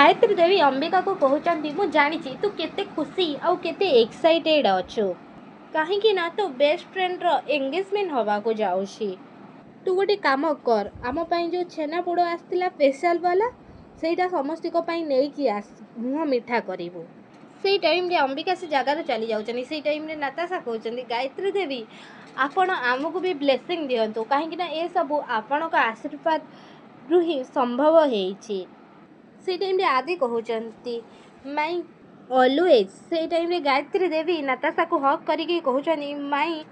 गायत्री देवी अंबिका को कहते मु जानी तू केते खुशी आउ केते एक्साइटेड अच्छु कहीं ना तो बेस्ट फ्रेंड रो एंगेजमेंट हवा को जाऊँगी। तू गोटे काम कर आम जो छेना पोड़ आसला स्पेशल वाला सेटा समस्त नहीं आस मुह मिठा करू से टाइम रे अंबिका से जगार चली जाऊँ से टाइम रे नाताशा कहते गायत्री देवी आपण आमको भी ब्लेसिंग दिंतु कहीं ये सब आपण का आशीर्वाद रु ही संभव होती से टाइम रे आदि कहते माई ऑलवेज से टाइम रे गायत्री देवी नाताशा को हक करके कहते माई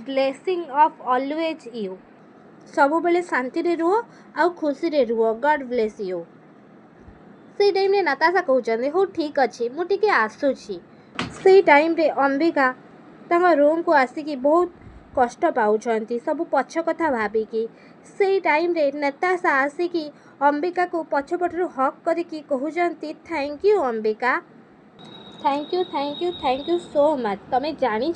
ब्लेसिंग ऑफ ऑलवेज यू सब बेले शांति रे रुह आउ खुशी रे रुह गॉड ब्लेस यू से टाइम रे नाताशा कहते हो ठीक अच्छे मुझे आसूची से टाइम रे अंबिका तंग रूम को आसिकी बहुत कष्ट पाउछंती सब पछ कथा भाविकी से टाइम रे नाताशा आसिकी अंबिका को पछपटू हक करके कहते thank you Ambika thank you so much तमें जानी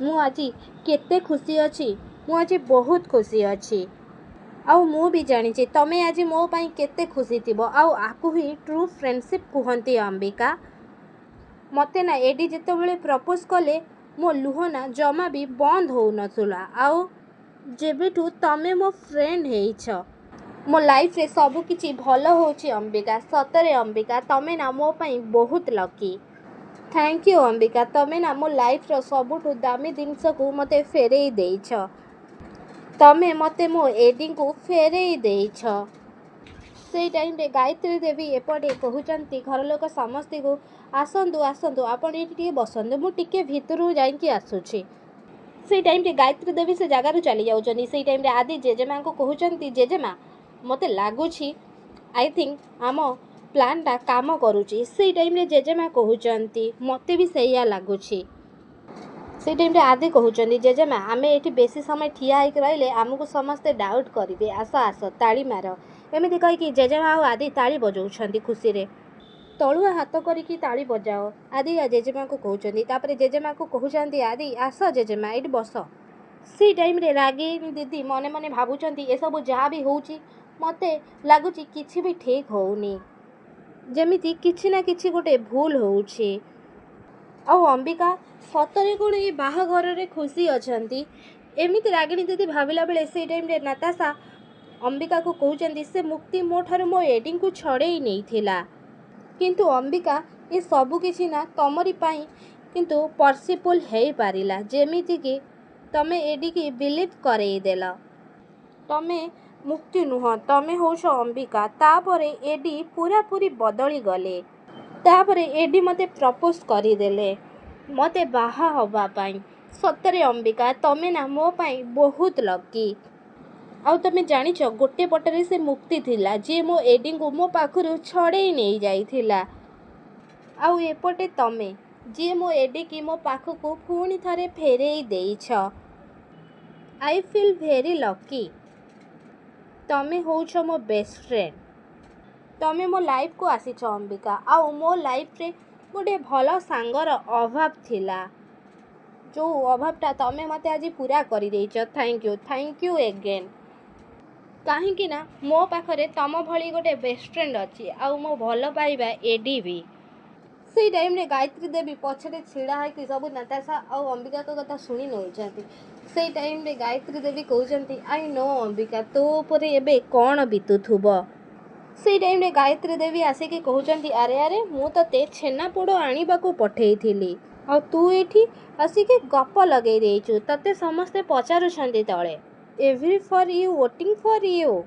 मु आज केते खुशी अच्छी मु आज बहुत खुशी अच्छी आउ मु भी जानी तमें आज मो पाई केते खुशी थी आउ आपू ही ट्रू फ्रेंडशिप कहती अंबिका मते ना एडी जिते बड़े प्रपोज कले मो लुह ना जमा भी बंद हो नथुला आउ जेबेठू तमे मो फ्रेंड हेइछ मो लाइफ रे सब किछि भल होछि अंबिका सतरे अंबिका तमे ना मो पाई बहुत लकी थैंक यू अंबिका तमे ना मो लाइफ रो सबुठू दामी जिनस को मते फेरेई देइछ तमे मते मो एडी को फेरेई देइछ से टाइम रे गायत्री देवी एपटे कहते घर लोक समस्त को आसतु आसतु आपण ये बसतु मुझे भितर जाकि आसूची से टाइम रे गायत्री देवी से जगार चली जाऊँगी से टाइम रे आदि जेजेमा को कहते जेजेमा मते लगुच आई थिंक आम प्लानटा काम करुच्ची से टाइम रे जेजेमा कहते मते भी सैया लगुच से टाइम रे आदि कहते जेजेमा आम ये बेसी समय ठिया होकर रही आमको समस्ते डाउट करेंगे आस आस ताली मार एमती कहीकि जेजेमा आ आदि ताली बजाऊँ खुशी रे तलुआ हाथ करके ताली बजाओ आदि जेजेमा को कहते जेजेमा को कहते आदि आस जेजेमा ये बस से टाइम रे रागिनी दीदी मने मने भावुं ये सब जहाँ भी होची मते लगुच किछि भी ठीक होनी जेमिति किछि ना किछि गोटे भूल होउछि आउ अंबिका सतरे कौन ये बाहाघर रे खुशी अछंती एमिति रागिनी दीदी भाविला बेले से टाइम रे नाताशा अंबिका को कहते से मुक्ति मो ठार मो एडिंग को छड़े नहीं थिला किंतु अंबिका ये सबु किछि ना तमरी पाई किंतु पॉसिबल है पारिला जेमिति कि तमे एडी की बिलीव करई देला तमे मुक्ति नुह तमे होछ अंबिका तापरे एडी पूरा पूरी बदली गले तापरे एडी मते प्रपोज करी देले मते बाहा हवा पाई सतरे अंबिका तमे ना मो पाई बहुत लकी आउ तमे जानिछ गोटे पटरे से मुक्ति थिला जे मो एडी को मो पाखरु छड़े नहीं जाइथिला आउ एपटे तमे जे मो एडी की मो पाखकु पुणी थरे फेरेई देइछ आई फील वेरी लकी तमे होछ मो बेस्ट फ्रेंड तमे मो लाइफ को आसीछ अंबिका आउ मो लाइफ रे गोटे भल सांगर अभाव थिला जो अभावटा तमे मते आज पूरा कर देइछ थैंक यू एगेन कहीं ना मो पाखरे तम भली गोटे बेस्ट फ्रेंड अच्छी आउ मो भल पाइबा एडी भी से टाइम रे गायत्री देवी पछरे छिड़ा है सब नाताशा आउ अंबिका को कथा शुणी नई से टाइम रे गायत्री देवी कहते आई नो अंबिका तो परे एबे कौन बीतुथुब से टाइम रे गायत्री देवी आसिकी कहते अरे अरे मु तते छेना पोड़ आनिबा को पठेई थिली आ तू एठी आसिकी गप लगे देइछु तते समस्ते पचारुछंती तळे every for you voting for you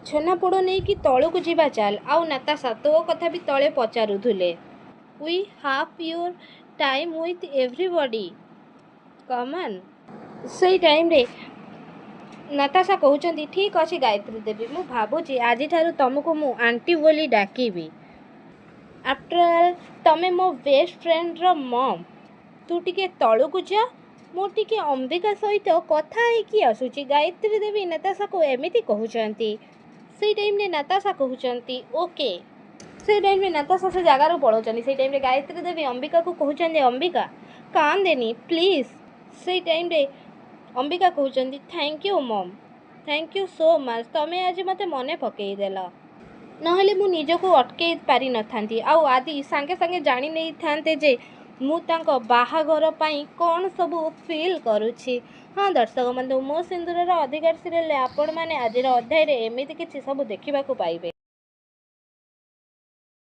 छेना पोड़ नहीं कि तळु को जीवा चाल आउ नाताशा तो कथा भी तळे पचारुथुले we have your time with everybody common से टाइम रे नाताशा कहते ठीक अच्छे गायत्री देवी मु भावुची आज ठारू तुमको मु आंटी बोली डाकिबी आफ्टर ऑल तमे मो बेस्ट फ्रेंड रो मम तू टिके तळु को जा मो टिके अंबिका सहित कथा होइकी आसुची गायत्री देवी नाताशा को एमिति कहउचंती से टाइम रे नाताशा कहउचंती ओके से टाइम रे नाताशा से जगार पड़ोचंती से टाइम रे गायत्री देवी अंबिका को कहउचंती अंबिका कान देनी प्लीज से टाइम रे अंबिका कहउचंती थैंक यू मम थैंक यू सो मच तमे आज मते मने पकई देला ନହେଲେ ମୁଁ ନିଜକୁ ଅଟକେଇ ପାରିନଥାନ୍ତି ଆଉ ଆଦି ସାଙ୍ଗେ ସାଙ୍ଗେ ଜାଣି ନେଇଥାନ୍ତେ ଯେ ମୁଁ ତାଙ୍କ ବାହାଘର ପାଇଁ କ'ଣ ସବୁ ଫିଲ୍ କରୁଛି। ହଁ ଦର୍ଶକ ବନ୍ଧୁ, ମୋ ସିନ୍ଦୁରର ଅଧିକାର ସିରିଏଲରେ ଆପଣମାନେ ଆଜିର ଅଧ୍ୟାୟରେ ଏମିତି କିଛି ସବୁ ଦେଖିବାକୁ ପାଇବେ।